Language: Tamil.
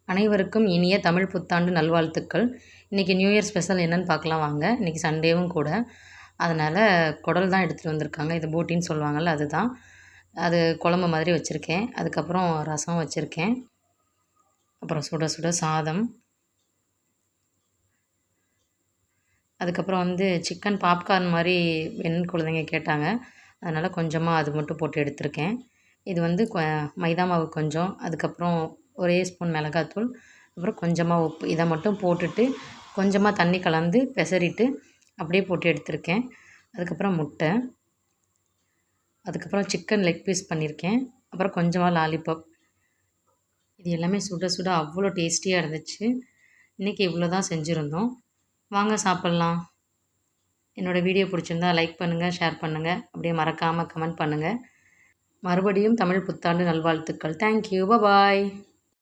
அனைவருக்கும் இனிய தமிழ் புத்தாண்டு நல்வாழ்த்துக்கள். இன்றைக்கி நியூ இயர் ஸ்பெஷல் என்னென்னு பார்க்கலாம் வாங்க. இன்றைக்கி சண்டேவும் கூட. அதனால் குடல் தான் எடுத்துகிட்டு வந்திருக்காங்க. இது போட்டின்னு சொல்லுவாங்கள்ல, அதுதான். அது குழம்பு மாதிரி வச்சுருக்கேன். அதுக்கப்புறம் ரசம் வச்சுருக்கேன். அப்புறம் சுட சுட சாதம். அதுக்கப்புறம் சிக்கன் பாப்கார்ன் மாதிரி வேணும்னு குழந்தைங்க கேட்டாங்க. அதனால் கொஞ்சமாக அது மட்டும் போட்டு எடுத்திருக்கேன். இது மைதா மாவு கொஞ்சம், அதுக்கப்புறம் ஒரே ஸ்பூன் மிளகாத்தூள், அப்புறம் கொஞ்சமாக உப்பு, இதை மட்டும் போட்டுட்டு கொஞ்சமாக தண்ணி கலந்து பெசரிட்டு அப்படியே போட்டு எடுத்திருக்கேன். அதுக்கப்புறம் முட்டை, அதுக்கப்புறம் சிக்கன் லெக் பீஸ் பண்ணியிருக்கேன், அப்புறம் கொஞ்சமாக லாலிபாப். இது எல்லாமே சுட சுட அவ்வளோ டேஸ்டியாக இருந்துச்சு. இன்றைக்கி இவ்வளோ தான் செஞ்சுருந்தோம். வாங்க சாப்பிட்லாம். என்னோடய வீடியோ பிடிச்சிருந்தா லைக் பண்ணுங்கள், ஷேர் பண்ணுங்கள், அப்படியே மறக்காமல் கமெண்ட் பண்ணுங்கள். மறுபடியும் தமிழ் புத்தாண்டு நல்வாழ்த்துக்கள். தேங்க்யூ. பாய்.